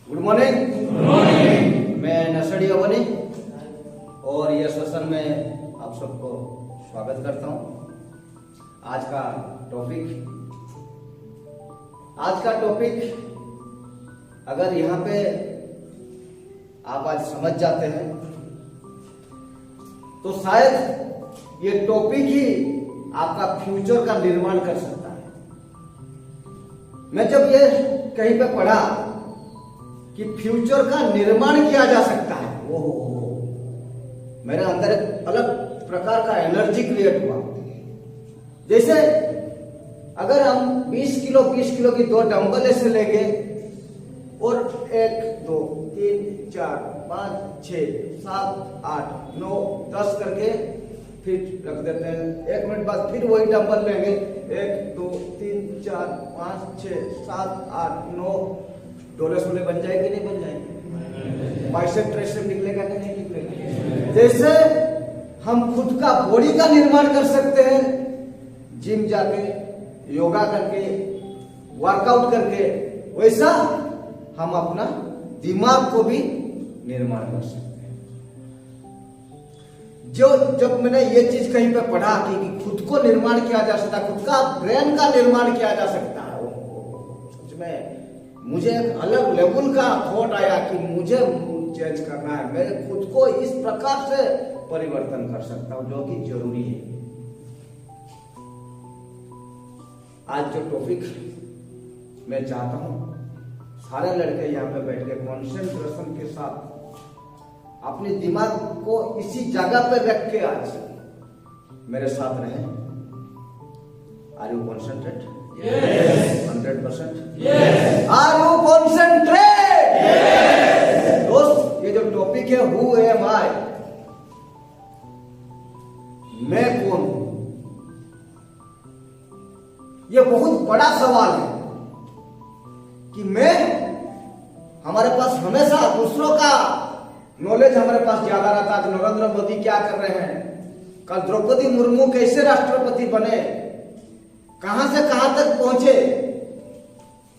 Good morning. मैं नसड़ी अवनी और यह सेशन में आप सबको स्वागत करता हूं। आज का टॉपिक अगर यहाँ पे आप आज समझ जाते हैं तो शायद ये टॉपिक ही आपका फ्यूचर का निर्माण कर सकता है। मैं जब ये कहीं पे पढ़ा कि फ्यूचर का निर्माण किया जा सकता है, मेरे अंदर एक अलग प्रकार का एनर्जी क्रिएट हुआ। जैसे अगर हम 20 किलो की 2 डंबल ऐसे लेंगे और 1 2 3 4 5 6 7 8 9 10 करके फिर रख देते हैं। 1 मिनट बाद फिर वही डंबल लेंगे, 1 2 3 4 5 6 7 8 9 डोले सोले बन जाएगी नहीं बन जाएगी? बाइसेप ट्राइसेप निकलेगा कि नहीं निकलेगा? जैसे हम खुद का बॉडी का निर्माण कर सकते हैं जिम जाके, योगा करके, वर्कआउट करके, वैसा हम अपना दिमाग को भी निर्माण कर सकते हैं। जब मैंने ये चीज कहीं पे पढ़ा कि खुद को निर्माण किया जा सकता है, खुद का ब्रेन का निर्माण किया जा सकता है, सच में मुझे एक अलग लेवल का थॉट आया कि मुझे चेंज करना है। मैं खुद को इस प्रकार से परिवर्तन कर सकता हूं जो कि जरूरी है। आज जो टॉपिक मैं चाहता हूं सारे लड़के यहाँ पे बैठ के कॉन्सेंट्रेशन के साथ अपने दिमाग को इसी जगह पे रख के आज मेरे साथ रहें। Are you concentrate? Yes. 100%? Yes. Are you concentrate? Yes. दोस्त, ये जो टॉपिक है Who am I? मैं कौन हूं? ये बहुत बड़ा सवाल है कि मैं, हमारे पास हमेशा दूसरों का नॉलेज हमारे पास ज्यादा रहता है। नरेंद्र मोदी क्या कर रहे हैं, कल द्रौपदी मुर्मू कैसे राष्ट्रपति बने, कहां से कहां तक पहुंचे,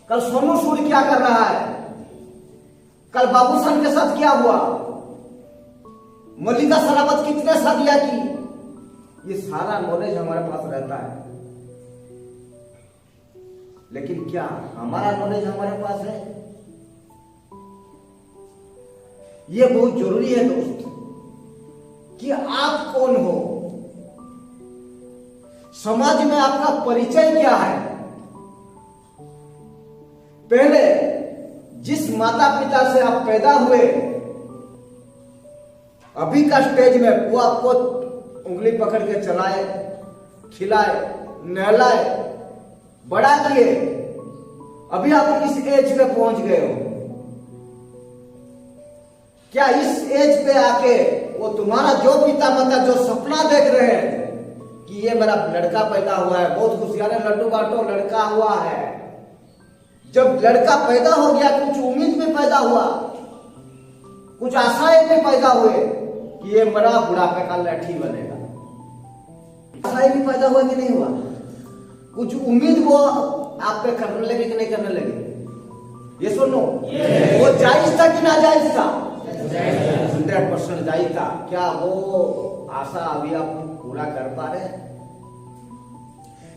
कल सोनू सूद क्या कर रहा है, कल बाबूसान के साथ क्या हुआ, मल्लिका शेरावत कितने शादियां की, ये सारा नॉलेज हमारे पास रहता है। लेकिन क्या हमारा नॉलेज हमारे पास है? ये बहुत जरूरी है दोस्त कि आप कौन हो, समाज में आपका परिचय क्या है। पहले जिस माता पिता से आप पैदा हुए, अभी का स्टेज में वो आपको उंगली पकड़ के चलाए, खिलाए, नहलाए, बड़ा किए, अभी आप इस एज पे पहुंच गए हो। क्या इस एज पे आके वो तुम्हारा जो पिता माता जो सपना देख रहे हैं कि ये मेरा लड़का पैदा हुआ है, बहुत खुशियां, लड्डू बांटो, लड़का हुआ है। जब लड़का पैदा हो गया कुछ उम्मीद भी पैदा हुआ, कुछ आशाएं भी पैदा हुए कि ये बड़ा बुढ़ापे का लाठी बनेगा। आशाएं भी पैदा हुआ कि नहीं हुआ? कुछ उम्मीद वो आप पे करने लगे कि नहीं करने लगे? ये सुनो, वो जायज था कि ना जायज था? 100% जायज था। क्या वो आशा अभी आप पूरा कर पा रहे हैं?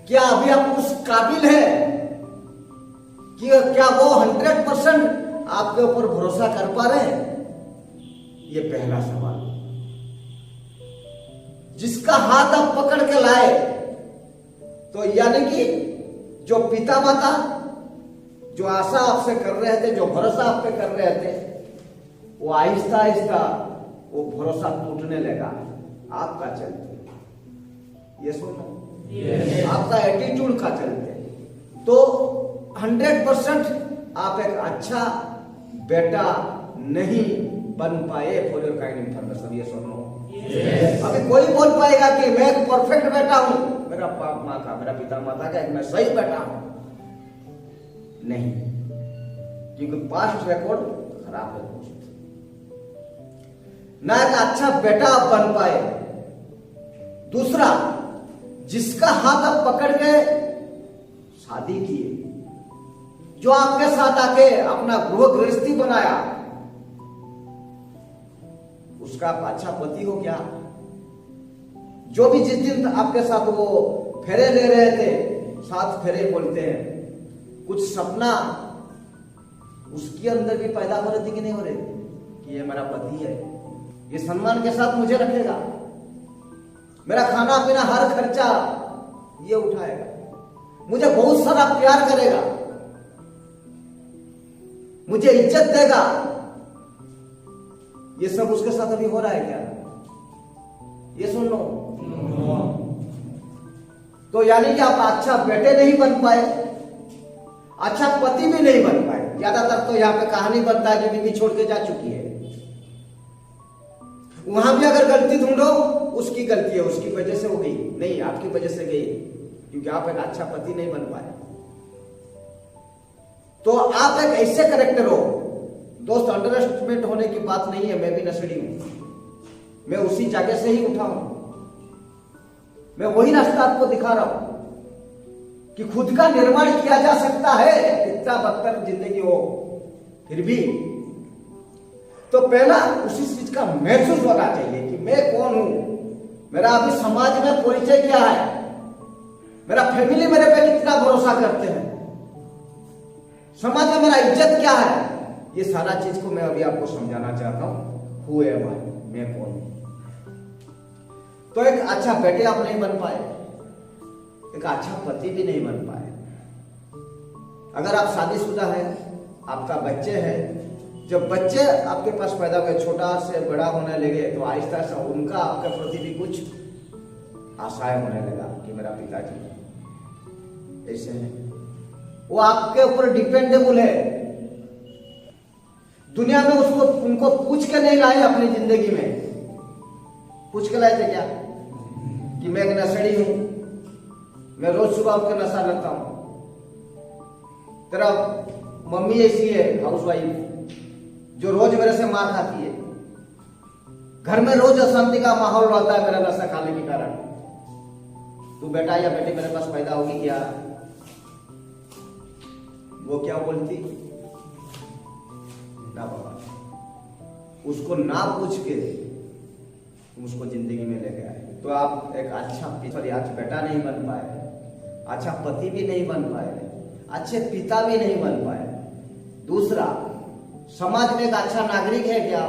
क्या अभी आप उस काबिल है कि क्या वो 100% आपके ऊपर भरोसा कर पा रहे हैं? ये पहला सवाल। जिसका हाथ आप पकड़ के लाए, तो यानी कि जो पिता माता जो आशा आपसे कर रहे थे, जो भरोसा आप पे कर रहे थे, वो आहिस्ता आहिस्ता वो भरोसा टूटने लगा आपका चलते। ये सुनो, आपका एटीट्यूड का चलते। तो 100% आप एक अच्छा बेटा नहीं बन पाए। फॉर योर काइंड इंफॉर्मेशन, ये सुनो, अभी कोई बोल पाएगा कि मैं एक परफेक्ट बेटा हूं, मेरा बाप माँ का, मेरा पिता माता का मैं सही बेटा हूं? नहीं, क्योंकि पास्ट रिकॉर्ड खराब है। ना एक अच्छा बेटा आप बन पाए। दूसरा, जिसका हाथ आप पकड़ के शादी किए, जो आपके साथ आके अपना गृह गृहस्थी बनाया, उसका अच्छा पति हो क्या? जो भी जिस दिन आपके साथ वो फेरे ले रहे थे, 7 फेरे बोलते हैं, कुछ सपना उसके अंदर भी पैदा हो रहे थे कि नहीं हो रहे कि ये मेरा पति है, ये सम्मान के साथ मुझे रखेगा, मेरा खाना पीना हर खर्चा ये उठाएगा, मुझे बहुत सारा प्यार करेगा, मुझे इज्जत देगा। ये सब उसके साथ अभी हो रहा है क्या? ये सुन लो। तो यानी कि आप अच्छा बेटे नहीं बन पाए, अच्छा पति भी नहीं बन पाए। ज्यादातर तो यहाँ पे कहानी बनता है कि बीवी छोड़ के जा चुकी है, वहां भी अगर गलती ढूंढो, उसकी गलती है, उसकी वजह से हो गई, नहीं आपकी वजह से गई, क्योंकि आप एक अच्छा पति नहीं बन पाए। तो आप एक ऐसे करेक्टर हो। दोस्त, अंडर एस्टिमेट होने की बात नहीं है, मैं भी नशेड़ी हूं, मैं उसी जगह से ही उठा हूं, मैं वही रास्ता आपको दिखा रहा हूं कि खुद का निर्माण किया जा सकता है, इतना बदतर जिंदगी हो फिर भी। तो पहला उसी चीज का महसूस होना चाहिए कि मैं कौन हूं, मेरा अभी समाज में परिचय क्या है, मेरा फैमिली मेरे पे कितना भरोसा करते हैं, समाज में मेरा इज्जत क्या है। ये सारा चीज को मैं अभी आपको समझाना चाहता हूं। हु एम आई, मैं कौन हूं। तो एक अच्छा बेटे आप नहीं बन पाए, एक अच्छा पति भी नहीं बन पाए। अगर आप शादीशुदा हैं, आपका बच्चे हैं, जब बच्चे आपके पास पैदा हुए, छोटा से बड़ा होने लगे, तो आहिस्ता आहिस्ता उनका आपके प्रति भी कुछ आशाएं होने लगा कि मेरा पिताजी ऐसे हैं, वो आपके ऊपर डिपेंडेबल है। दुनिया में उसको उनको पूछ के नहीं लाए अपनी जिंदगी में, पूछ के लाए थे क्या कि मैं एक नशेड़ी हूं, मैं रोज सुबह उठ के नशा करता हूं, तेरा मम्मी ऐसी है हाउसवाइफ जो रोज मेरे से मार खाती है, घर में रोज अशांति का माहौल रहता है मेरा नशा खाने के कारण, तू बेटा या बेटी मेरे पास पैदा होगी क्या? वो क्या बोलती? ना बाबा, उसको ना पूछ के तुम उसको जिंदगी में लेके आए, तो आप एक अच्छा बेटा नहीं बन पाए, अच्छा पति भी नहीं बन पाए, अच्छे पिता भी नहीं बन पाए। दूसरा, समाज में एक अच्छा नागरिक है क्या?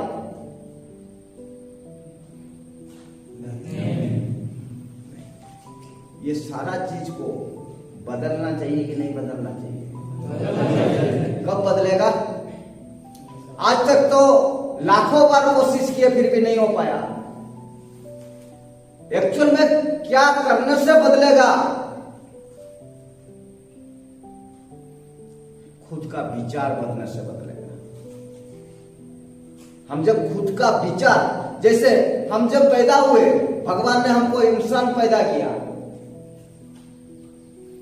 ये सारा चीज को बदलना चाहिए कि नहीं बदलना चाहिए? कब बदलेगा? आज तक तो लाखों बार कोशिश किए फिर भी नहीं हो पाया। एक्चुअल में क्या करने से बदलेगा? खुद का विचार बदलने से बदलेगा। हम जब खुद का विचार, जैसे हम जब पैदा हुए, भगवान ने हमको इंसान पैदा किया,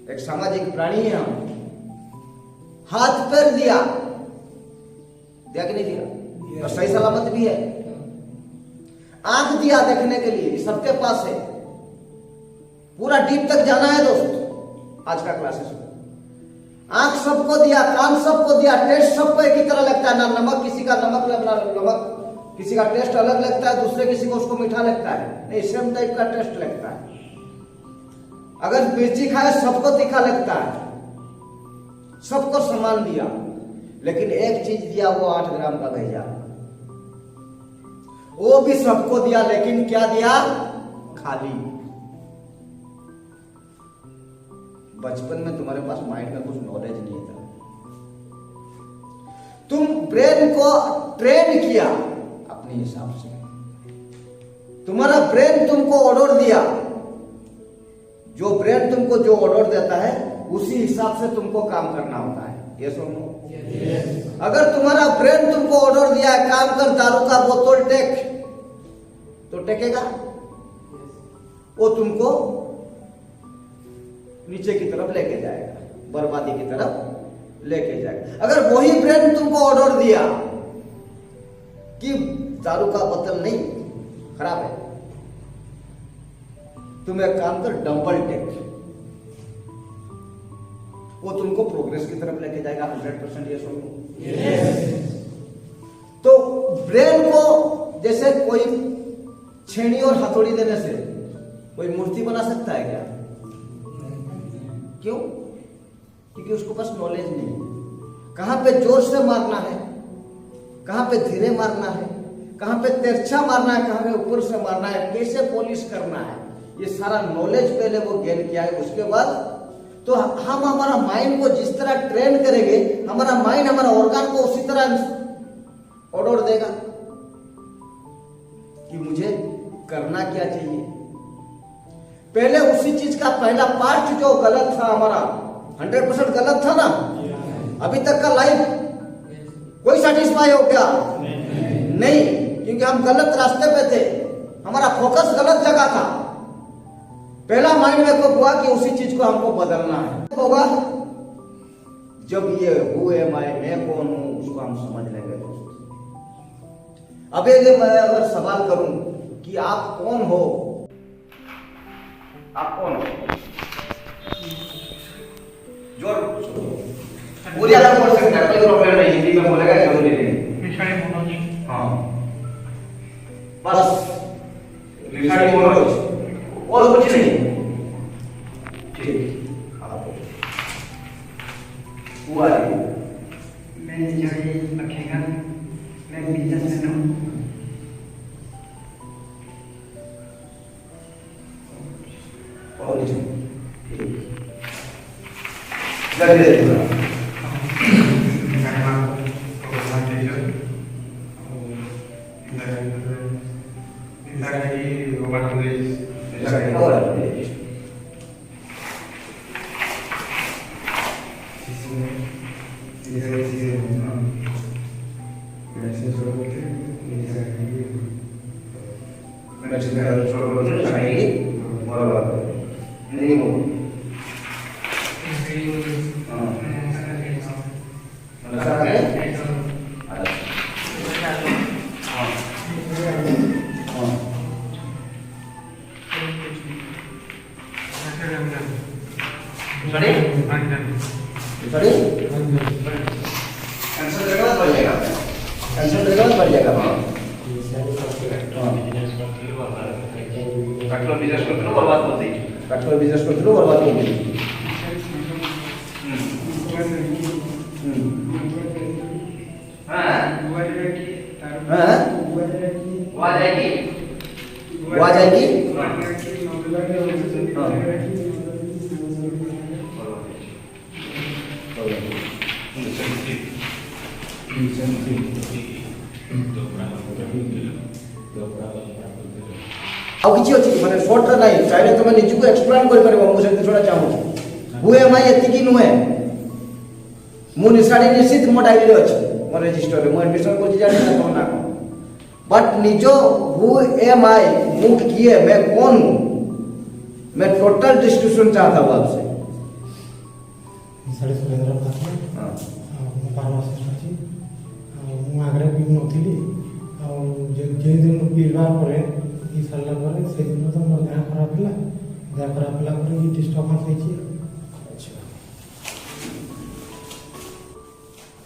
एक सामाजिक प्राणी है हम, हाथ पैर दिया कि नहीं दिया? और सही सलामत भी है। आंख दिया देखने के लिए, सबके पास है, पूरा डीप तक जाना है दोस्त आज का क्लासेस में। आंख सबको दिया, कान सबको दिया, टेस्ट सबको एक ही तरह लगता है ना। नमक किसी का नमक किसी का टेस्ट अलग लगता है, दूसरे किसी को उसको मीठा लगता है, नहीं सेम टाइप का टेस्ट लगता है। अगर मिर्ची खाए सबको तीखा लगता है, सबको समान दिया, लेकिन एक चीज दिया, वो 8 ग्राम का भेजा, वो भी सबको दिया, लेकिन क्या दिया? खाली। बचपन में तुम्हारे पास माइंड में कुछ नॉलेज नहीं था, तुम ब्रेन को ट्रेन किया अपने हिसाब से, तुम्हारा ब्रेन तुमको ऑर्डर दिया, जो ब्रेन तुमको जो ऑर्डर देता है उसी हिसाब से तुमको काम करना होता है। ये सुनो, अगर तुम्हारा ब्रेन तुमको ऑर्डर दिया है काम कर, दारू का बोतल टेक, तो टेकेगा, वो तुमको नीचे की तरफ लेके जाएगा, बर्बादी की तरफ लेके जाएगा। अगर वही ब्रेन तुमको ऑर्डर दिया कि दारू का बोतल नहीं, खराब है, तुम एक काम कर, डंबल टेक, वो तुमको प्रोग्रेस की तरफ लेके जाएगा 100%। ये सुनो, तो ब्रेन को जैसे कोई छेनी और हथौड़ी देने से कोई मूर्ति बना सकता है क्या? क्यों? क्योंकि उसको पास नॉलेज नहीं है। कहां पे जोर से मारना है, कहां पे धीरे मारना है, कहां पे तिरछा मारना है, कहां पे ऊपर से मारना है, कैसे पॉलिश करना है, ये सारा नॉलेज पहले वो गेन किया है। उसके बाद तो हम हमारा माइंड को जिस तरह ट्रेन करेंगे, हमारा माइंड हमारा ऑर्गन को उसी तरह ऑर्डर देगा कि मुझे करना क्या चाहिए। पहले उसी चीज का पहला पार्ट जो गलत था हमारा 100% गलत था ना, अभी तक का लाइफ कोई सेटिस्फाई हो गया? नहीं, क्योंकि हम गलत रास्ते पे थे, हमारा फोकस गलत जगह था। पहला माइंड में को हुआ कि उसी चीज को हमको बदलना है। होगा जब ये हु एम आई, मैं कौन हूं, उसको हम समझ लेंगे दोस्त। अब ये मैं अगर सवाल करूं कि आप कौन हो, आप कौन हो, जोर पूरी अलग बोल सकते हैं, कोई प्रॉब्लम नहीं, हिंदी में बोलेगा जरूरी नहीं। हाँ बस लिसानी मोनोलॉजी और कुछ नहीं। ठीक, हुआ है। मैं जड़ी रखेगा, मैं बिजनेसमैन हूँ। ଆଉ କିଛି ଅଛି ମାନେ ସର୍ଟରେ ନାହିଁ, ଚାହିଁଲେ ତମେ ନିଜକୁ ଏକ୍ସପ୍ଲେନ୍ କରିପାରିବ। ମୁଁ ସେମିତି ଛଡ଼ା ଚାହୁଁଛି ହୁ ଏମ୍ ଆଇ ଏତିକି ନୁହେଁ। ମୁଁ ନିଶାଡି ନିଶ୍ଚିତ ମୋ ଡାଏରୀରେ ଅଛି, ମୋ ରେଜିଷ୍ଟରରେ ମୁଁ ଆଡମିଶନ କରିଛି, ଜାଣିନା କଣ ନା କଣ, बट निजो हु एम आई, मैं किए, मैं कौन हूं, मैं टोटल डिस्क्रिप्शन चाहता हूं आपसे। निशाड़ी सुरेंद्र पात्र, फार्मासिस्ट अच्छी, आगे भी नथी जे दिन पीवा पर सारा पर से दिन तो मोर देह खराब है, देह खराब है डिस्टर्बांस होती।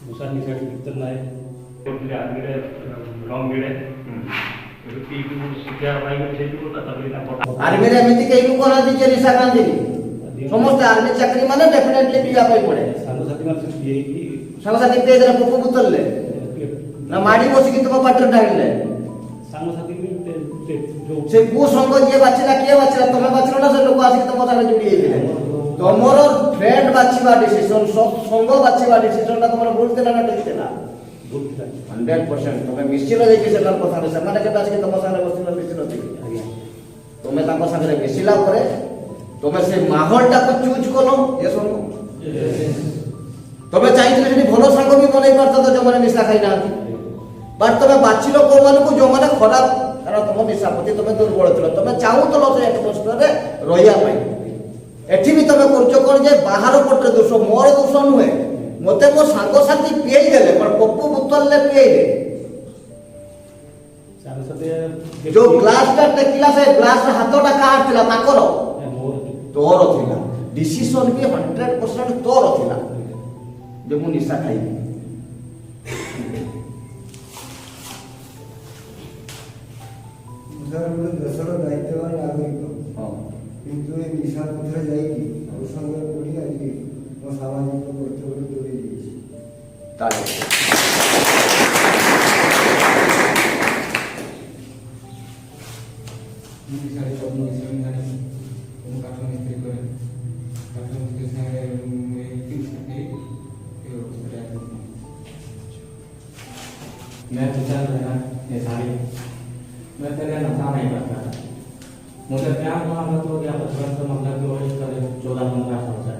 मुसा निशाड़ी कितना है आगे लॉन्ग गिड़े आर्मी रे एमिति केही लोक ना दिजे निशा कांदी समस्त आर्मी चाकरी माने डेफिनेटली पिया पाई पड़े। सांगसाथी पे जरा पुपु बुतलले ना माडी बसी कि तुम पाटर डाइले सांगसाथी जो से को संग जे बाचिला के बाचिला तमे बाचिलो ना से लोक आसी तुम साथे जुड़ी हेले तमरो फ्रेंड बाचिबा डिसीजन संग बाचिबा डिसीजन ता तमरो भूल देला ना ठीक देला 100% तमे मिसिल जाई से लल पथारे से माने के दास के तम सारे बसिल मिसिल होती तमे ताको साथे मिसिला परे तमे से माहौलटा को चूज कलो। ये सुनो तमे चाहिए जे भलो संग भी बनै परत तो जो माने निशा खाई ना बट तमे बाचिलो को मान को जो माने खराब कारण तम निशापति तमे दुर्बल थिलो तमे चाहू तो से एटमॉस्फियर रे रहिया पाई एठी भी तमे करचो कोन जे बाहर पटे दोष मोर दोष नुहे मते मो सांगो साथी पिएई देले पर पप्पू बोतल ले पिएले सांगो जो ग्लास टा टेकिला से ग्लास हाथटा काट थिला ताकर तोर थिला डिसीजन भी 100% तोर थिला जे मु निशा खाइबी सर गोटे देशर दायित्ववान नागरिक हां किंतु ए निशा पथरे जाइकी औषध पड़ी आज मो सामाजिक कर्तव्य दूरी जाइए ताले सारी सब मिश्रण जानी तुम काठ मिस्त्री करे काठ मिस्त्री सारे तीन सके मैं विचार रहा ये सारी मैं तेरे नशा नहीं करता था मुझे प्यार हुआ तो क्या बचपन से मतलब कि वही करे 14-15 साल से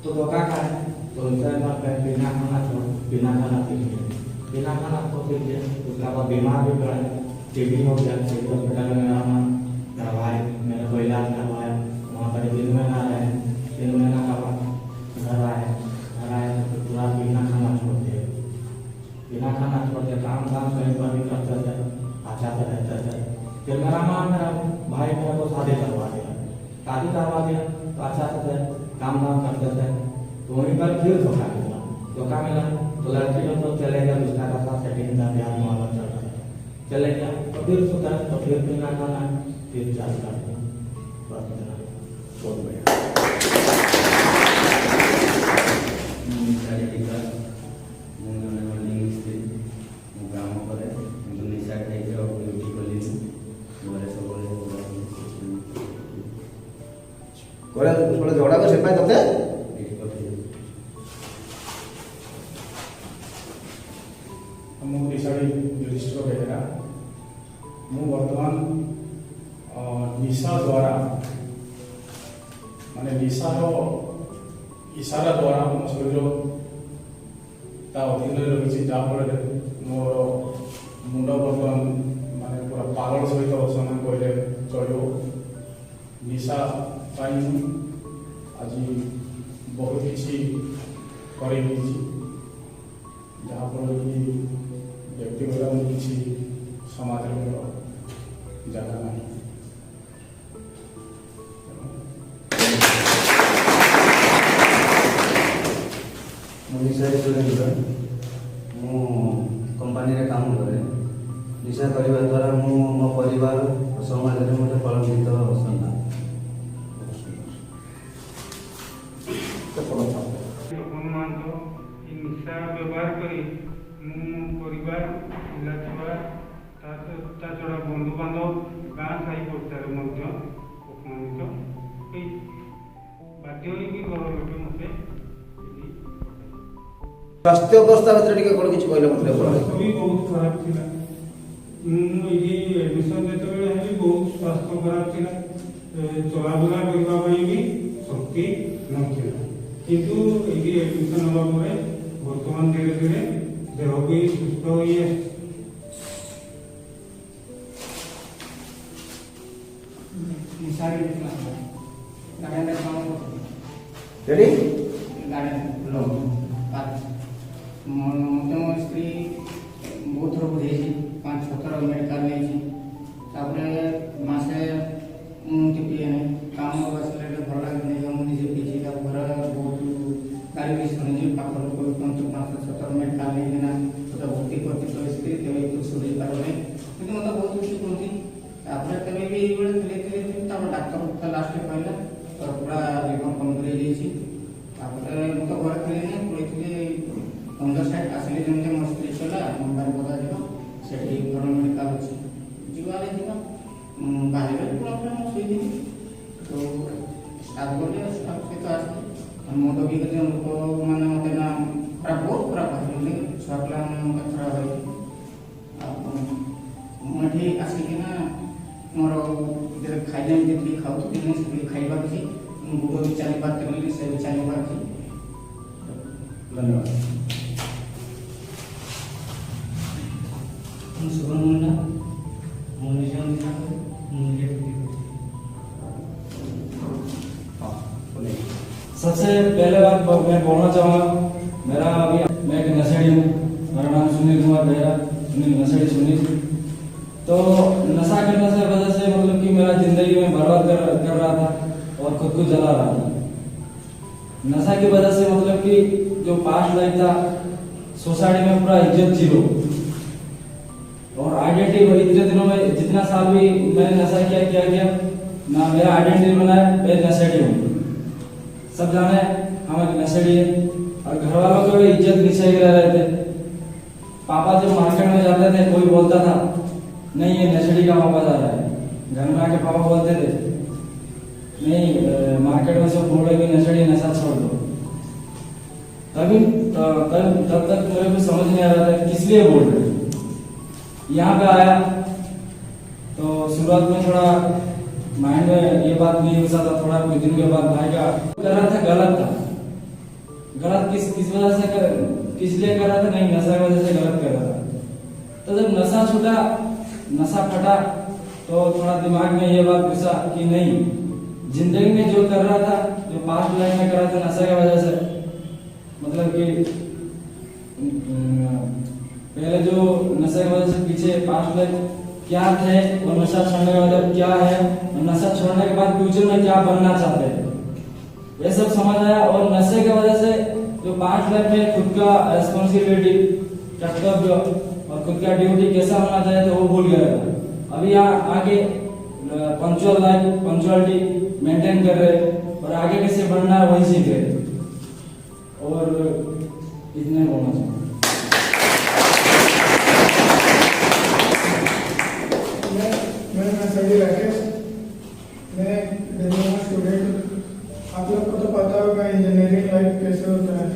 तो धोखा खाए तो उनसे मैं बिना खाना छोड़ बिना खाना सीख लिया बिना खाना तो सीख लिया उसके बाद बीमार भी पड़ा टीबी हो गया सिविल हॉस्पिटल में आना करवाए मेरे को इलाज करवाया वहाँ पर 3 महीना रहे 3 महीना का बाद घर आए तो पूरा बिना खाना छोड़ दिया बिना खाना छोड़ दिया काम कहीं पर भी करते थे अच्छा से रहते थे फिर मेरा भाई मेरे को शादी करवा दिया तो अच्छा से काम करते थे तो वहीं पर फिर धोखा मिला तो लड़की लोग तो चले गया दूसरा का साथ सेटिंग का बिहार में चल रहा था चले गया तो फिर सुधर तो फिर बिना खाना फिर चालू कर दिया बहुत बढ़िया निशारे टीका ମୁଁ ଜଣେ ୱେଲ୍ଡିଂ ମିସ୍ତ୍ରୀ ମୁଁ କାମ କରେ କିନ୍ତୁ ନିଶା ଖାଇକି ଆଉ ଡ୍ୟୁଟି କଲିନି ଘରେ ସବୁବେଳେ कोरे थोड़ा झगड़ा को सेपाई तते ଏଇଠି କରିଥିଲି ମୁଁ ନିଶାରେ ଯୁଧିଷ୍ଠିର ବେହେରା ମୁଁ ବର୍ତ୍ତମାନ ନିଶା ଦ୍ୱାରା ମାନେ ନିଶାର ଇସାରା ଦ୍ୱାରା ମୋ ଶରୀର ତା ଅଧୀନରେ ରହିଛି ଯାହାଫଳରେ ମୋର ମୁଣ୍ଡ ବର୍ତ୍ତମାନ ମାନେ ପୁରା ପାଗଳ ସହିତ ସେମାନେ କହିଲେ ଚଳିବ ନିଶା ପାଇଁ ଆଜି ବହୁତ କିଛି କରେଇ ଦେଇଛି ଯାହାଫଳରେ କି ବ୍ୟକ୍ତିଗତ କିଛି ସମାଜରେ ମୋର ଜାଗା ନାହିଁ ମୁଁ ନିଶାରେ ସୁରେନ୍ଦ୍ର ମୁଁ କମ୍ପାନୀରେ କାମ କରେ ନିଶା କରିବା ଦ୍ୱାରା ମୁଁ ମୋ ପରିବାର ଓ ସମାଜରେ ମୋତେ କଳଙ୍କିତ ସନ୍ତାନ ଅନୁମାନ ନିଶା ବ୍ୟବହାର କରି ମୁଁ ପରିବାର ପିଲା ଛୁଆ ତା ଛଡ଼ା ବନ୍ଧୁବାନ୍ଧବ ଗାଁ ସାହି ପଡ଼ିଶାରେ ମଧ୍ୟ ଅପମାନିତ ହେଇଛି ବାଧ୍ୟ ହୋଇକି ଘର ଲୋକ ମୋତେ स्वास्थ्य अवस्था भीतर टिके कोन किछ कहले मतलब स्वास्थ्य भी बहुत खराब थिला ये एडमिशन देते बेले है बहुत स्वास्थ्य खराब थिला चलाबुला करबा पई भी शक्ति नथिला किंतु ये एडमिशन होबा परे वर्तमान धीरे धीरे देह भी सुस्थ होई है ନିଶାରେ ଗାଡ଼ିରେ କାମ କରୁଥିଲି रेडी ଗାଡ଼ିରେ ମୋତେ ମୋ ସ୍ତ୍ରୀ ବହୁତ ଥର ବୁଝେଇଛି 5-6 ଥର ମେଡ଼ିକାଲ ନେଇଛି ତାପରେ ମାସେ ମୁଁ ପିଏ ନାହିଁ କାମ ଆସିଲେ ଭଲ ଲାଗେନି ମୁଁ ନିଜେ ପିଇଛି ତାପରେ ବହୁତ ଗାଡ଼ି ବି ଶୁଣିଛି ପାଖ ଲୋକ ବି କୁହନ୍ତୁ 5-6 ଥର ମେଡ଼ିକାଲ ନେଇକିନା ଗୋଟେ ଭର୍ତ୍ତି କରିଛି ତ ସ୍ତ୍ରୀ ତେବେ ତୁ ଶୁଣି ପାରୁନି କିନ୍ତୁ ମୋତେ ବହୁତ କିଛି କୁହନ୍ତି ତାପରେ ତେବେ ବି ଏଇଭଳି ଥିଲେ ତାପରେ ଡାକ୍ତର ଲାଷ୍ଟରେ କହିଲା ତୋର ପୁରା ଲିଭର କମଜୋର ହେଇଯାଇଛି ତାପରେ ମୁଁ ତ ଘରେ ଥିଲି ପଳେଇଥିଲି 15 ସାଇଟ୍ ଆସିଲେ ଯେମିତି ମୋ ସ୍ତ୍ରୀ କହିଲା ମୁମ୍ବାଇ ବଦା ଯିବ ସେଠି ଭଲ ମେଡ଼ିକାଲ ଅଛି ଯିବାରେ ଯିବା ବାହାରିଲେ ପୁରା ମୁଁ ଶୋଇଥିଲି ତ ଷ୍ଟାଫ୍ ଗଲେ ଷ୍ଟାଫ୍ ସହିତ ଆସିଲି ମୁଣ୍ଡ ବି କେତେ ଲୋକମାନେ ମୋତେ ନା ଖରାପ ବହୁତ ଖରାପ ଭାବିଲେ ଛୁଆ ପିଲାମାନେ ମୋତେ ଖରାପ ଭାବିଲେ ଆଉ ମୁଁ ଏଠି ଆସିକିନା ମୋର ଖାଇଲେ ଯେତିକି ଖାଉଥିଲି ସେତିକି ଖାଇବା କିଛି ଗୁଡ଼ ବି ଚାଲି ପାରୁଥିଲି ସେ ବି ଚାଲି ପାରୁଛି धन्यवाद ମୁଁ ଶୁଭମ ମୁଣ୍ଡା ମୁଁ ନିଜ ନିଶା କରେ ମୁଁ ନିଜେ सबसे पहले बात मैं बोलना चाहूँगा मेरा अभी मैं एक नशेड़ी हूँ मेरा नाम सुनील कुमार बेहरा सुनील नशेड़ी सुनील तो नशा करने से वजह से मतलब कि मेरा जिंदगी में बर्बाद कर रहा था और खुद को जला रहा था नशा की वजह से मतलब कि जो पास्ट लाइफ था सोसाइटी में पूरा इज्जत जीरो और आइडेंटिटी इतने दिनों में जितना साल भी मैंने नशा किया ना मेरा आइडेंटिटी बना है मैं नशेड़ी हूँ। सब जाने हम एक नशेड़ी है और घर वालों को भी इज्जत नीचे गिरा रहे थे। पापा जब मार्केट में जाते थे कोई बोलता था नहीं ये नशेड़ी का पापा जा रहा है। घर में आके पापा बोलते थे नहीं मार्केट में सब बोल रहे कि नशेड़ी नशा छोड़ दो। तब तक मेरे को समझ नहीं आ रहा था किस लिए बोल रहे। यहाँ पे आया तो शुरुआत में थोड़ा माइंड में ये बात नहीं घुसा था। थोड़ा कुछ दिन के बाद भाई का कर रहा था गलत था। गलत किस वजह से किस लिए कर रहा था नहीं नशा की वजह से गलत कर रहा था। तो जब नशा छूटा नशा फटा तो थोड़ा दिमाग में ये बात घुसा कि नहीं जिंदगी में जो कर रहा था जो पास्ट लाइफ में कर रहा था नशा की वजह से मतलब कि पहले जो नशे की वजह से पीछे पास्ट लाइफ क्या थे और नशा छोड़ने का मतलब क्या है और नशा छोड़ने के बाद फ्यूचर में क्या बनना चाहते हैं ये सब समझ आया। और नशे की वजह से जो पास्ट लाइफ में खुद का रेस्पॉन्सिबिलिटी कर्तव्य और खुद का ड्यूटी कैसा होना चाहिए तो वो भूल गया। अभी यहाँ आगे पंक्चुअल लाइफ पंक्चुअलिटी मेंटेन कर रहे और आगे कैसे बढ़ना है वही सीख रहे और इतने होना चाहिए। मैं नशेड़ी राकेश, मैं डिप्लोमा स्टूडेंट। आप लोग को तो पता होगा इंजीनियरिंग लाइफ कैसे होता है।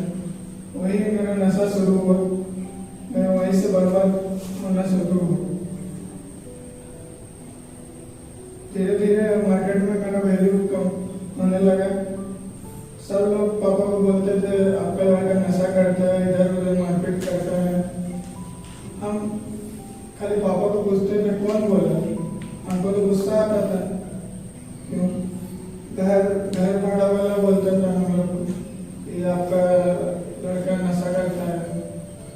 वही मेरा नशा शुरू हुआ, मैं वहीं से बर्बाद होना शुरू हुआ। धीरे धीरे मार्केट में मेरा वैल्यू कम होने लगा। सब लोग पापा को बोलते थे आपका लड़का नशा करता है इधर उधर मारपीट करता है। हम खाली पापा को पूछते थे कौन बोला, हमको तो गुस्सा आता था। क्यों घर भाड़ा वाला बोलता था हम लोग को कि आपका लड़का नशा करता है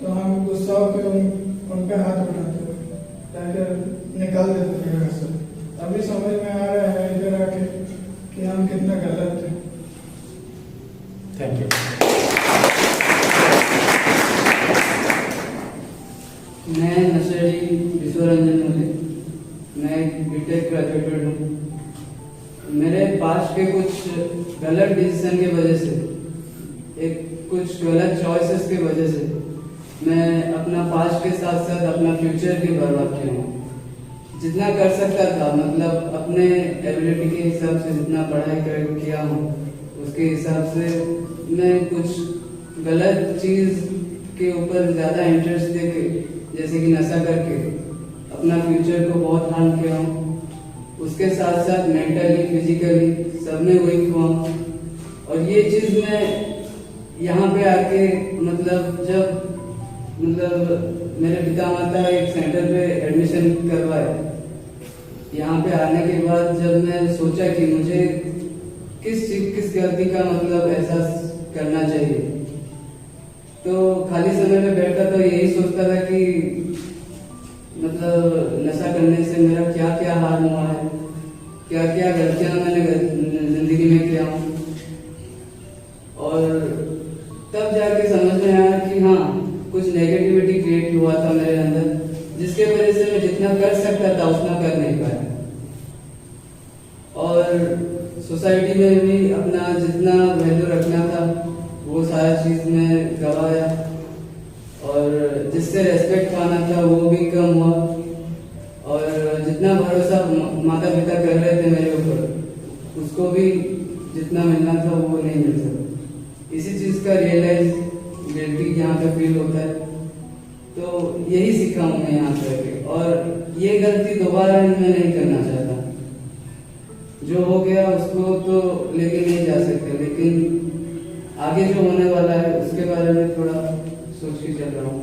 तो हम गुस्सा होकर उन पे हाथ उठाते थे ताकि निकाल देते थे घर से। अभी समझ में आ रहा है इधर आके कि हम कितना गलत थे। Thank you. मैं नशेड़ी विश्वरंजन मलिक, मैं बीटेक ग्रेजुएटेड हूँ। मेरे पास्ट के कुछ गलत डिसीजन की वजह से कुछ गलत चॉइसेस की वजह से मैं अपना पास्ट के साथ साथ अपना फ्यूचर भी बर्बाद किया हूँ। जितना कर सकता था मतलब अपने एबिलिटी के हिसाब से जितना पढ़ाई किया हूँ उसके हिसाब से मैं कुछ गलत चीज़ के ऊपर ज़्यादा इंटरेस्ट देके जैसे कि नशा करके अपना फ्यूचर को बहुत हार्म किया हूँ। उसके साथ साथ मेंटली फिजिकली सब में वीक हुआ। और ये चीज़ मैं यहाँ पे आके मतलब जब मेरे पिता माता एक सेंटर पे एडमिशन करवाए, यहाँ पे आने के बाद जब मैं सोचा कि मुझे किस गलती का मतलब एहसास करना चाहिए तो खाली समय में बैठा तो यही सोचता था कि मतलब नशा करने से मेरा क्या क्या हाल हुआ है, क्या क्या गलतियां मैंने जिंदगी में किया हूँ। और तब जाके समझ में आया कि हाँ कुछ नेगेटिविटी क्रिएट हुआ था मेरे अंदर जिसके वजह से मैं जितना कर सकता था उतना कर नहीं पाया। और सोसाइटी में भी अपना जितना वैल्यू रखना था वो सारा चीज में गवाया और जिससे रेस्पेक्ट पाना था वो भी कम हुआ। और जितना भरोसा माता पिता कर रहे थे मेरे ऊपर उसको भी जितना मिलना था वो नहीं मिल सका। इसी चीज का रियलाइज गिल्टी यहाँ पे फील होता है। तो यही सीखा हूँ मैं यहाँ पे और ये गलती दोबारा मैं नहीं करना चाहता। जो हो गया उसको तो लेके नहीं जा सकते लेकिन आगे जो होने वाला है उसके बारे में थोड़ा सोच के चल रहा हूँ।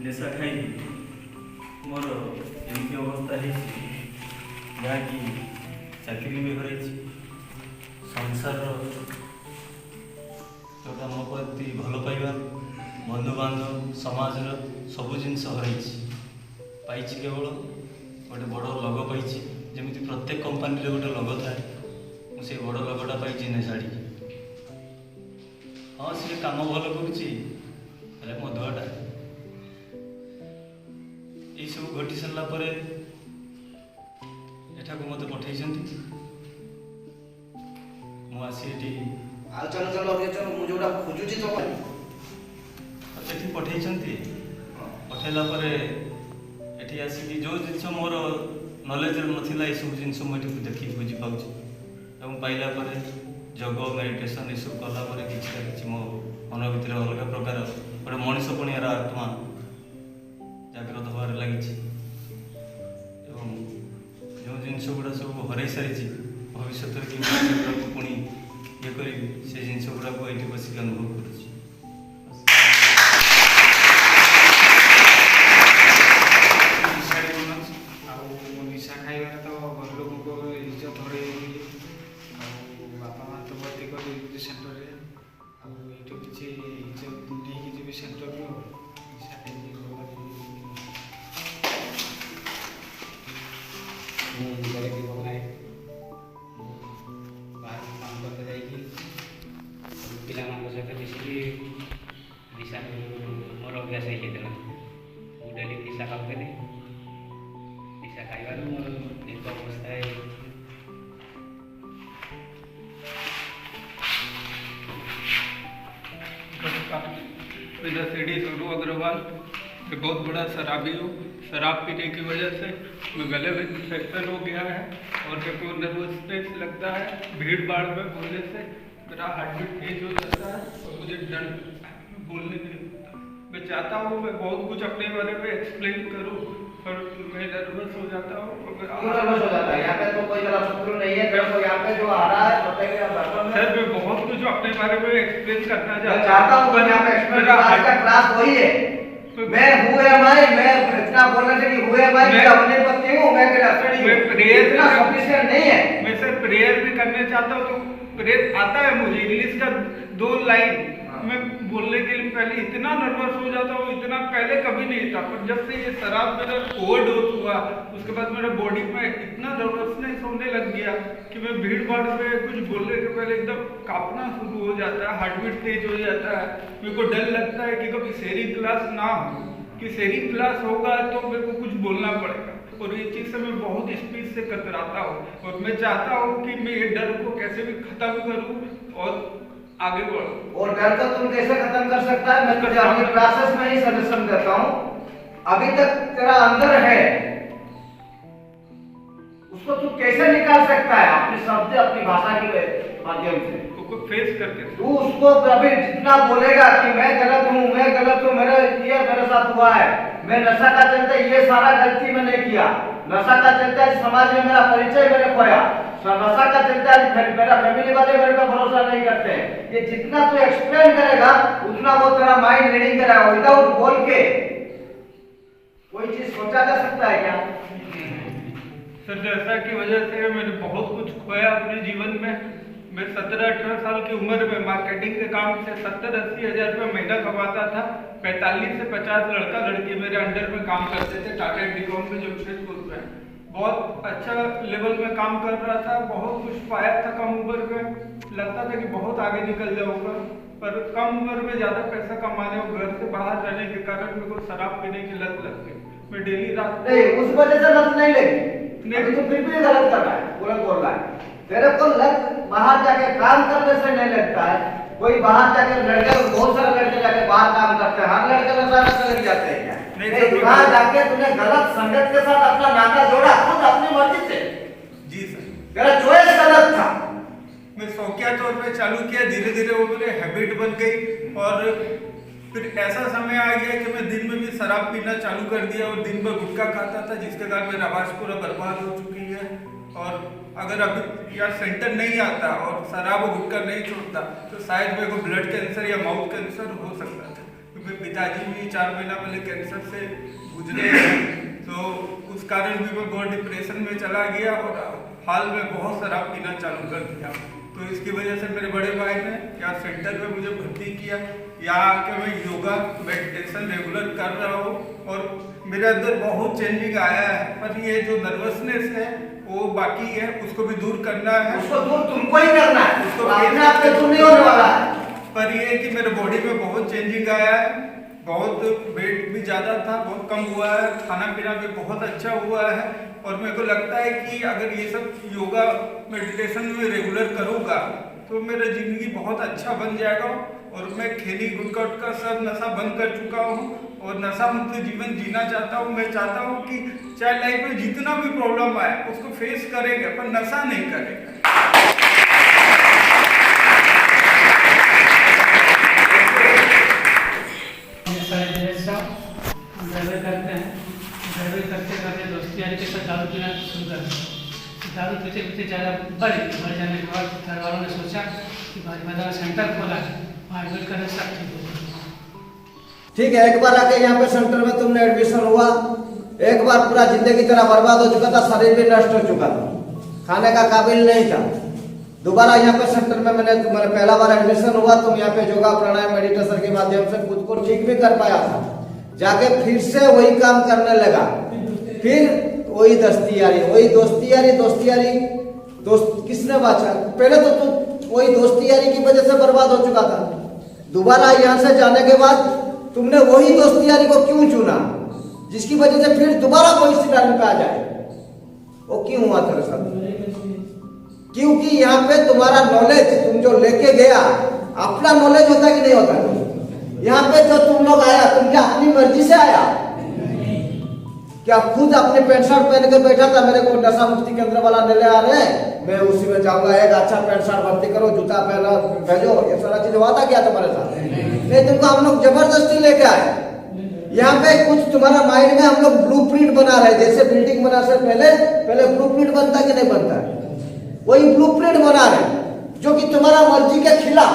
नेशा खाई मोर एमती अवस्था है जहाँकि चाकरी भी हर ସଂସାରର ଗୋଟେ ମୋ ପ୍ରତି ଭଲ ପାଇବା, ବନ୍ଧୁବାନ୍ଧବ, ସମାଜର ସବୁ ଜିନିଷ ହରାଇଛି। ପାଇଛି କେବଳ ଗୋଟେ ବଡ଼ ଲୋଗ ପାଇଛି। ଯେମିତି ପ୍ରତ୍ୟେକ କମ୍ପାନୀରେ ଗୋଟେ ଲୋଗ ଥାଏ, ମୁଁ ସେଇ ବଡ଼ ଲୋଗଟା ପାଇଛି ନେଶାଢ଼ୀ। ହଁ, ସିଏ କାମ ଭଲ କରୁଛି, ହେଲେ ମଦୁଆଟା। ଏଇସବୁ ଘଟି ସାରିଲା ପରେ ଏଠାକୁ ମୋତେ ପଠାଇଛନ୍ତି। ମୁଁ ଆସି ଏଠି ମୁଁ ଯୋଉଟା ଖୋଜୁଛି ତ ଏଠି ପଠାଇଛନ୍ତି। ପଠାଇଲା ପରେ ଏଠି ଆସିକି ଯେଉଁ ଜିନିଷ ମୋର ନଲେଜରେ ନଥିଲା, ଏସବୁ ଜିନିଷ ମୁଁ ଏଠି ଦେଖିକି ବୁଝିପାଉଛି। ଏବଂ ପାଇଲା ପରେ ଯୋଗ, ମେଡ଼ିଟେସନ୍ ଏସବୁ କଲା ପରେ କିଛି ନା କିଛି ମୋ ମନ ଭିତରେ ଅଲଗା ପ୍ରକାର ଗୋଟେ ମଣିଷ ପଣିଆର ଆତ୍ମା ଜାଗ୍ରତ ହେବାରେ ଲାଗିଛି। ଏବଂ ଯେଉଁ ଜିନିଷ ଗୁଡ଼ା ସବୁ ହରାଇ ସାରିଛି, ଭବିଷ୍ୟତରେ କେମିତି ସେଗୁଡ଼ାକୁ ପୁଣି ଇଏ କରିବି, ସେ ଜିନିଷ ଗୁଡ଼ାକୁ ଏଇଠି ବସିକି ଅନୁଭବ କରୁଛି। ଆଉ ନିଶା ଖାଇବାରେ ତ ଘର ଲୋକଙ୍କ ଇଜ୍ଜତ ହରେଇ ଦେଇଥିଲି। ଆଉ ବାପା ମା ତ ଭର୍ତ୍ତି କରିଦେଇଥିଲି ସେଣ୍ଟରରେ। ଆଉ ଏଇଠୁ କିଛି ଇଜ୍ଜତ ନେଇକି ଯିବି ସେଣ୍ଟରରୁ। ନିଶା ଖାଇକି ମୁଁ ଘରେ ବି ପକାଏ। ବାହାରକୁ କାମ କରତେ ଯାଇକି ପିଲାମାନଙ୍କ ସହିତ ମିଶିକି ନିଶା ମୋର ଅଭ୍ୟାସ ହେଇଯାଇଥିଲା। ମୁଁ ଡେଲି ନିଶା ଖାଉଥିଲି। ନିଶା ଖାଇବାରୁ ମୋର ଦୀର୍ଘ ଅବସ୍ଥାରେ नशेड़ी सोनू अग्रवाल, मैं बहुत बड़ा शराबी हूँ। शराब पीने की वजह से मैं गले में इन्फेक्शन हो गया है और मेरे को नर्वसनेस लगता है। भीड़ भाड़ में बोलने से मेरा हार्ट बीट तेज हो जाता है और मुझे डर बोलने नहीं होता। मैं चाहता हूँ मैं बहुत कुछ अपने बारे में एक्सप्लेन करूँ, पर मैं नर्वस हो जाता हूँ। नर्वस हो जाता है? यहाँ पे तो कोई तरह शत्रु नहीं है, तो यहाँ पे जो आ रहा है सर, मैं बहुत कुछ अपने बारे में एक्सप्लेन करना चाहता हूँ। यहाँ पे आज का क्लास वही है। मैं हूँ मैं इतना बोलने से कि हुए मैं अपने पत्नी हूँ, मैं प्रेयर इतना सफिशिएंट नहीं है। मैं सर प्रेयर भी करने चाहता हूँ, तो प्रेयर आता है मुझे इंग्लिश का 2 लाइन। मैं बोलने के लिए पहले इतना नर्वस हो जाता हूँ, इतना पहले कभी नहीं था। पर जब से ये शराब मेरा ओवरडोज हुआ, उसके बाद मेरा बॉडी में इतना नर्वसनेस होने लग गया कि मैं भीड़ भाड़ में कुछ बोलने के पहले एकदम कांपना शुरू हो जाता है, हार्ट बीट तेज हो जाता है। मेरे को डर लगता है कि कभी शेयरिंग क्लास ना हो, कि शेयरिंग क्लास होगा तो मेरे को कुछ बोलना पड़ेगा। और ये चीज़ से मैं बहुत स्पीड से कतराता हूँ। और मैं चाहता हूँ कि मैं ये डर को कैसे भी खत्म करूँ और आगे बढ़ो। और डर को तुम कैसे खत्म कर सकता है? मैं तुझे अपनी क्लासेस में ही सजेशन देता हूँ। अभी तक तेरा अंदर है, उसको तू कैसे निकाल सकता है? अपने शब्द, अपनी भाषा के माध्यम से फेस करके तू उसको अभी जितना बोलेगा कि मैं गलत हूँ, मेरे साथ हुआ है, मैं नशा का चलते ये सारा गलती मैंने किया, नशा का चलते समाज में मेरा परिचय मैंने खोया, नशा का चलते मेरा फैमिली वाले मेरे पे भरोसा नहीं करते हैं। ये जितना तू एक्सप्लेन करेगा उतना वो तेरा माइंड रीडिंग करेगा। विदाउट बोल के कोई चीज सोचा जा सकता है क्या? सर, जैसा की वजह से मैंने बहुत कुछ खोया अपने जीवन में। मैं 17-18 साल की उम्र में मार्केटिंग के काम से 70-80 हज़ार रुपये महीना कमाता था। 45 से 50 लड़का लड़की मेरे अंडर में काम करते थे टाटा इंडिकॉम में, जमशेदपुर में। बहुत अच्छा लेवल में काम कर रहा था, बहुत कुछ पाया था कम उम्र में। लगता था कि बहुत आगे निकल जाऊंगा, पर कम उम्र में ज़्यादा पैसा कमाने और घर से बाहर रहने के कारण मेरे को शराब पीने की लत लग गई। मैं डेली रात नहीं, उस वजह से लत नहीं लगी, अभी तो फिर भी गलत कर रहा है, गलत बोल रहा है। तेरे को लत बाहर जाके काम करने से नहीं लगता है। कोई बाहर जाके लड़के, बहुत सारे लड़के जाके बाहर काम करते हैं, हर लड़के नशा करने लग जाते हैं क्या? नहीं, वहाँ जाके तूने गलत संगत के साथ अपना नाता जोड़ा, खुद अपनी मर्जी से। जी सर, तेरा चॉइस गलत था। मैं शौकिया तौर पे चालू किया, धीरे धीरे वो मेरे हैबिट बन गई। और फिर ऐसा समय आ गया कि मैं दिन में भी शराब पीना चालू कर दिया और दिन भर गुटखा खाता था, जिसके कारण मेरा आवाज़ पूरा बर्बाद हो चुकी है। और अगर अभी यार सेंटर नहीं आता और शराब और गुटखा नहीं छोड़ता तो शायद मेरे को ब्लड कैंसर या माउथ कैंसर हो सकता था, क्योंकि पिताजी भी 4 महीना पहले कैंसर से गुजरे हैं। तो उस कारण भी मैं बहुत डिप्रेशन में चला गया और हाल में बहुत शराब पीना चालू कर दिया। तो तो इसकी वजह से मेरे बड़े भाई ने यहाँ सेंटर में मुझे भर्ती किया। यहाँ आके मैं योगा मेडिटेशन रेगुलर कर रहा हूँ और मेरे अंदर बहुत चेंजिंग आया है। पर ये जो नर्वसनेस है वो बाकी है, उसको भी दूर करना है। उसको दूर तुमको ही करना है, उसको अपने आप पे दूर नहीं होने वाला है। पर ये है कि मेरे बॉडी में बहुत चेंजिंग आया है, बहुत वेट भी ज़्यादा था, बहुत कम हुआ है, खाना पीना भी बहुत अच्छा हुआ है। और मेरे को लगता है कि अगर ये सब योगा मेडिटेशन में रेगुलर करूँगा तो मेरा ज़िंदगी बहुत अच्छा बन जाएगा। और मैं खेली गुटखा का सब नशा बंद कर चुका हूँ और नशा मुक्त जीवन जीना चाहता हूँ। मैं चाहता हूँ कि चाहे लाइफ में जितना भी प्रॉब्लम आए उसको फेस करेंगे पर नशा नहीं करेंगे। ड्राइवर करते हैं, ड्राइवर करते करते दोस्ती यारी के साथ दारू पीना शुरू कर दिया। दारू पीते पीते ज़्यादा बढ़ जाने के बाद घर वालों ने सोचा कि भाई मैदान सेंटर खोला है, वहाँ एडमिट करने से ठीक हो जाएगा। ठीक है, एक बार आके यहाँ पे सेंटर में तुमने एडमिशन हुआ, एक बार पूरा जिंदगी तेरा बर्बाद हो चुका था, शरीर भी नष्ट हो चुका था, खाने का काबिल नहीं था। दोबारा यहाँ पे सेंटर में मैंने पहला बार एडमिशन हुआ, तुम यहाँ पे योगा प्राणायाम मेडिटेशन के माध्यम से खुद को ठीक भी कर पाया था। जाके फिर से वही काम करने लगा, फिर वही दोस्ती यारी दोस्त किसने बाचा? पहले तो तू वही दोस्ती यारी की वजह से बर्बाद हो चुका था। दोबारा यहाँ से जाने के बाद तुमने वही दोस्ती यारी को क्यों चुना, जिसकी वजह से फिर दोबारा वही सिनारी पे आ जाए? वो क्यों हुआ तेरे साथ? क्योंकि यहाँ पे तुम्हारा नॉलेज तुम जो लेके गया, अपना नॉलेज होता कि नहीं होता? यहाँ पे जो तुम लोग आया, तुम क्या अपनी मर्जी से आया? क्या खुद अपने पैंट शर्ट पहन के बैठा था, मेरे को नशा मुक्ति केंद्र वाला ले आ रहे हैं, मैं उसी में जाऊंगा, एक अच्छा पैंट शर्ट भर्ती करो, जूता पहनो, भेजो, ये सारा चीज हुआ था क्या तुम्हारे साथ? नहीं, तुमको हम लोग जबरदस्ती लेके आए। यहाँ पे कुछ तुम्हारा माइंड में हम लोग ब्लूप्रिंट बना रहे, जैसे बिल्डिंग बना से पहले ब्लूप्रिंट बनता कि नहीं बनता है, वही ब्लूप्रिंट बना रहे जो कि तुम्हारा मर्जी के खिलाफ,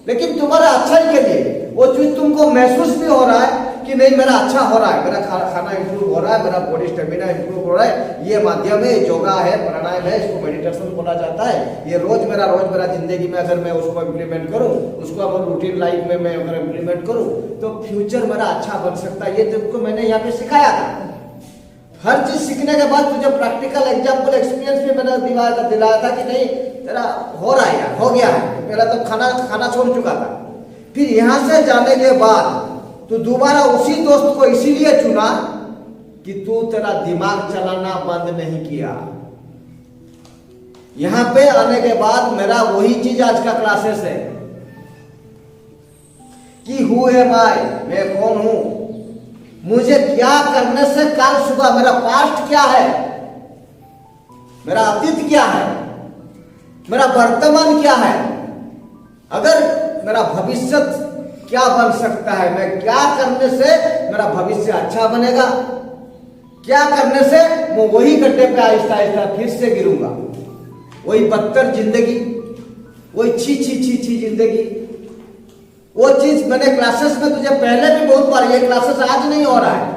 लेकिन तुम्हारा अच्छाई के लिए। वो चीज तुमको महसूस भी हो रहा है कि नहीं मेरा अच्छा हो रहा है, मेरा खाना इंप्रूव हो रहा है, मेरा बॉडी स्टेमिना इंप्रूव हो रहा है, ये माध्यम है, योगा है, प्राणायाम है, इसको मेडिटेशन बोला जाता है। ये रोज मेरा जिंदगी में अगर मैं उसको इम्प्लीमेंट करूं, उसको अगर रूटीन लाइफ में मैं अगर इम्प्लीमेंट करूं तो फ्यूचर मेरा अच्छा बन सकता है। ये तुमको मैंने यहाँ पे सिखाया था। हर चीज सीखने के बाद तुझे प्रैक्टिकल एग्जाम्पल एक्सपीरियंस भी मैंने दिलाया था कि नहीं तेरा हो रहा है यार, हो गया है। पहले तो खाना छोड़ चुका था, फिर यहाँ से जाने के बाद तो दोबारा उसी दोस्त को इसीलिए चुना कि तू तेरा दिमाग चलाना बंद नहीं किया। यहाँ पे आने के बाद मेरा वही चीज आज का क्लासेस है कि हु एम आई, मैं कौन हूं, मुझे क्या करने से कल सुबह, मेरा पास्ट क्या है, मेरा अतीत क्या है, मेरा वर्तमान क्या है, अगर मेरा भविष्य क्या बन सकता है, मैं क्या करने से मेरा भविष्य अच्छा बनेगा, क्या करने से मैं वही गड्ढे पे आहिस्ता आहिस्ता फिर से गिरूंगा, वही बदतर जिंदगी, वही छी जिंदगी। वो चीज मैंने क्लासेस में तुझे पहले भी बहुत बार, ये क्लासेस आज नहीं हो रहा है,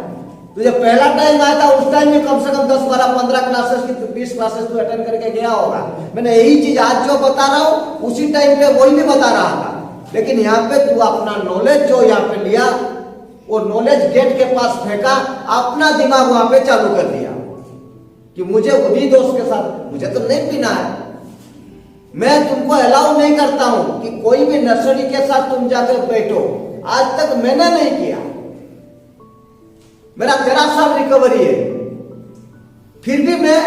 तुझे पहला टाइम आया था उस टाइम में कम से कम 10, 12, 15 क्लासेस की 20 क्लासेस तू अटेंड करके गया होगा। मैंने यही चीज आज जो बता रहा हूँ उसी टाइम पे वही भी बता रहा था, लेकिन यहाँ पे तू अपना नॉलेज जो यहाँ पे लिया, वो नॉलेज गेट के पास फेंका, अपना दिमाग वहां पे चालू कर दिया कि मुझे उन्हीं दोस्त के साथ, मुझे तो नहीं पीना है। मैं तुमको अलाउ नहीं करता हूं कि कोई भी नर्सरी के साथ तुम जाकर बैठो, आज तक मैंने नहीं किया। मेरा 13 साल रिकवरी है, फिर भी मैं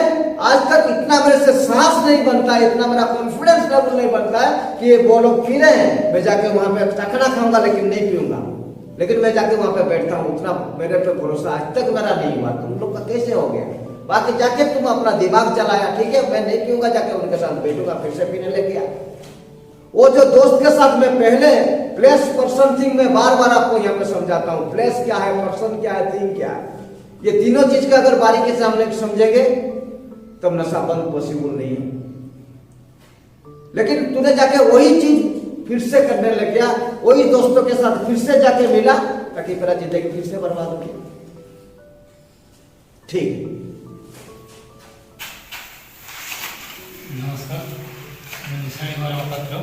आज तक इतना मेरे से साहस नहीं बनता है, इतना मेरा कॉन्फिडेंस लेवल नहीं बनता है कि वो लोग पी रहे हैं, मैं जाके वहां पे चखना खाऊंगा लेकिन नहीं पीऊंगा, लेकिन मैं जाके वहां पे बैठता हूँ। उतना मेरे पे भरोसा आज तक मेरा नहीं हुआ। तुम लोग का कैसे हो गया? बाकी जाके तुम अपना दिमाग चलाया, ठीक है मैं नहीं पीऊंगा, जाके उनके साथ बैठूंगा, फिर से पीने लग गया। वो जो दोस्त के साथ मैं पहले प्लेस पर्सन थिंग में बार बार आपको यहाँ पे समझाता हूँ, प्लेस क्या है, पर्सन क्या है, थिंग क्या है, ये तीनों चीज का अगर बारीकी से हम लोग समझेंगे तब नशा बंद पॉसिबल नहीं है। लेकिन तूने जाके वही चीज फिर से करने लग गया, वही दोस्तों के साथ फिर से जाके मिला, ताकि मेरा जिंदगी फिर से बर्बाद हो गया। ठीक, नमस्कार, ନିଶାଣୀ ମହାପାତ୍ର।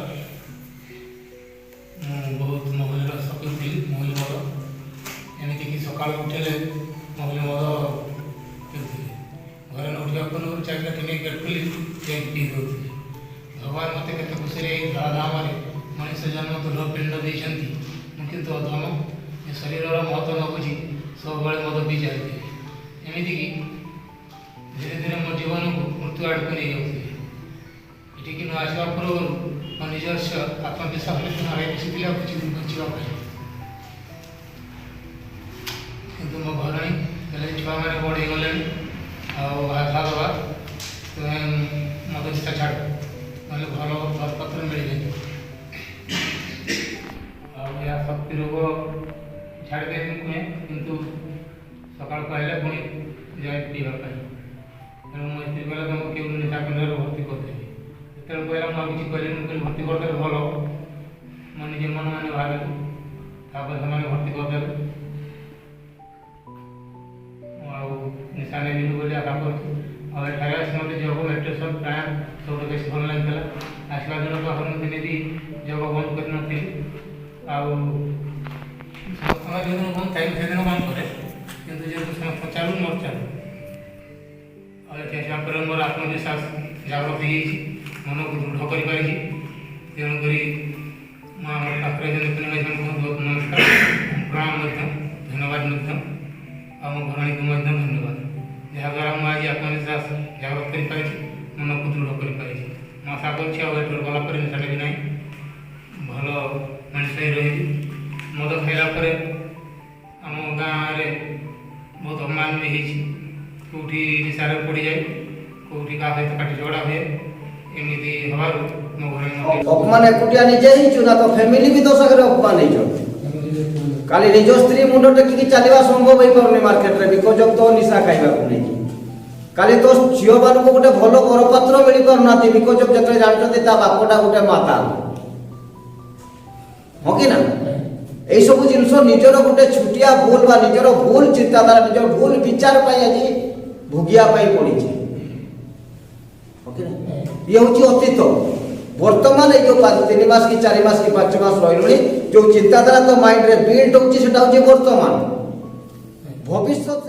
ମୁଁ ବହୁତ ମହୁଲିର ସପିଂ ଥିଲି, ମହୁଲି ମଦ। ଏମିତିକି ସକାଳୁ ଉଠିଲେ ମହୁଲି ମଦ ପିଉଥିଲି। ଘରେ ନ ଉଠିବା ପୂର୍ବରୁ ଚାରିକାଠି ନେଇ ଗେଟ୍ ଖୋଲି ଯାଇକି ପିଇ ଦେଉଥିଲି। ଭଗବାନ ମୋତେ କେତେ ଖୁସିରେ ଏହି ଧରାଧାମରେ ମଣିଷ ଜନ୍ମ ଦୃଢ଼ ପିଣ୍ଡ ଦେଇଛନ୍ତି। ମୁଁ କିନ୍ତୁ ଅଧମ ଏ ଶରୀରର ମହତ୍ତ୍ୱ ନ ବୁଝି ସବୁବେଳେ ମଦ ପିଇ ଚାଲିଥିଲି। ଏମିତିକି ଧୀରେ ଧୀରେ ମୋ ଜୀବନକୁ ମୃତ୍ୟୁ ଆଡ଼କୁ ନେଇଯାଉଥିଲି। ଏଠିକି ନ ଆସିବା ପୂର୍ବରୁ ମୋ ନିଜସ୍ୱ ଆତ୍ମବିଶ୍ୱାସରେ ହରାଇ ବସିଥିଲି ଆଉ କିଛି ଦିନ ବଞ୍ଚିବା ପାଇଁ। କିନ୍ତୁ ମୋ ଘରଣୀ ହେଲେ ଛୁଆମାନେ ବଡ଼ ହେଇଗଲେଣି ଆଉ ଆଶା ଦେବା ତୁମେ ମଦ ନିଶା ଛାଡ଼, ନହେଲେ ଭଲ ଘରପତ୍ର ମିଳିବେନି। ଆଉ ଏହା ଶକ୍ତି ରୋଗ ଛାଡ଼ିଦେବି କୁହେ, କିନ୍ତୁ ସକାଳୁ କହିଲେ ପୁଣି ଯାଏ ପିଇବା ପାଇଁ। ତେଣୁ ମୋ ସ୍ତ୍ରୀ କହିଲା ତୁମକୁ କେଉଁ ନିଶା କେନ୍ଦ୍ରରେ ଭର୍ତ୍ତି କରିଦେବି। ଯେତେବେଳେ କହିଲା ମୁଁ ଆଉ କିଛି କହିଲିନି, ମୁଁ କହିଲି ଭର୍ତ୍ତି କରିଦେଲେ ଭଲ। ମୁଁ ନିଜେ ମନ ମାନେ ବାହାରିଲି, ତାପରେ ସେମାନେ ଭର୍ତ୍ତି କରିଦେଲେ। ଆଉ ନିଶା ନେବିନି ବୋଲି ଆଶା କରୁଛି। ଆଉ ଏଠାରେ ଆସି ମୋତେ ଯୋଗ ମେଡ଼ିଟେସନ୍ ପ୍ରାଣାୟାମ ସବୁଠୁ ବେଶୀ ଭଲ ଲାଗିଥିଲା। ଆସିଲା ଦିନ ପାଖରୁ ମୁଁ ଦିନେ ବି ଯୋଗ ବନ୍ଦ କରିନଥିଲି। ଆଉ ସମସ୍ତଙ୍କ ଯେଉଁଦିନ ବନ୍ଦ ଥାଏ ସେଦିନ ବନ୍ଦ କରେ, କିନ୍ତୁ ଯେହେତୁ ସମସ୍ତ ଚାଲୁ ମୋର ଚାଲୁ। ଆଉ ଏଠି ଆସିବା ପରେ ମୋର ଆତ୍ମବିଶ୍ୱାସ ଜାଗ୍ରତ ହେଇଯାଇଛି, ମନକୁ ଦୃଢ଼ କରିପାରିଛି। ତେଣୁକରି ମୁଁ ଆମର ପାଖରେ ଯେମିତି ବହୁତ ବହୁତ ନମସ୍କାର, ପ୍ରଣାମ ମଧ୍ୟ, ଧନ୍ୟବାଦ ମଧ୍ୟ। ଆଉ ମୋ ଘରଣୀକୁ ମଧ୍ୟ ଧନ୍ୟବାଦ, ଯାହାଦ୍ୱାରା ମୁଁ ଆଜି ଆତ୍ମବିଶ୍ୱାସ ଜାଗ୍ରତ କରିପାରିଛି, ମନକୁ ଦୃଢ଼ କରିପାରିଛି। ମୁଁ ଆଶା କରୁଛି ଆଉ ଏଠାରୁ ଗଲା ପରେ ନିଶା ନେବି ନାହିଁ, ଭଲ ମଣିଷ ହେଇ ରହିବି। ମଦ ଖାଇଲା ପରେ ଆମ ଗାଁରେ ବହୁତ ଅପମାନ ବି ହେଇଛି। କେଉଁଠି ନିଶାରେ ପଡ଼ିଯାଏ, କେଉଁଠି କାହା ସହିତ ପାଟି ଝଗଡ଼ା ହୁଏ। ଏମିତି ହେବାରୁ ମୋ ଘରେ ଅପମାନ ଏକୁଟିଆ ନିଜେ ହେଇଛୁ ନା ତ ଫ୍ୟାମିଲି ବି ତୋ ସାଙ୍ଗରେ ଅପମାନ ହେଇଛନ୍ତି। କାଲି ନିଜ ସ୍ତ୍ରୀ ମୁଣ୍ଡ ଟେକିକି ଚାଲିବା ସମ୍ଭବ ହେଇପାରୁନି ମାର୍କେଟରେ, ବିକଜ ଅଫ୍ ତୋ ନିଶା ଖାଇବାକୁ ନେଇକି। କାଲି ତୋ ଝିଅମାନଙ୍କୁ ଗୋଟେ ଭଲ ଘରପାତ୍ର ମିଳିପାରୁନାହାନ୍ତି, ବିକଜ ଅଫ୍ ଯେତେବେଳେ ଜାଣିଛନ୍ତି ତା ବାପଟା ଗୋଟେ ମାତା। ହଁ କି ନା? এইসব জিনিস নিজের গোটে ছুটিয়া ভুল বা নিজের ভুল চিন্তাধারা, নিজের ভুল বিচার পাই আজ ভোগিয়া পাই পড়িছে। ইয়ে হচ্ছে অতীত। বর্তমান এই যে 3 মাস কি 4 মাস কি 5 মাস রহিলুনি, যে চিন্তাধারা তো মাইন্ডরে বিল্ড হচ্ছে সেটা হচ্ছে বর্তমান। ভবিষ্যৎ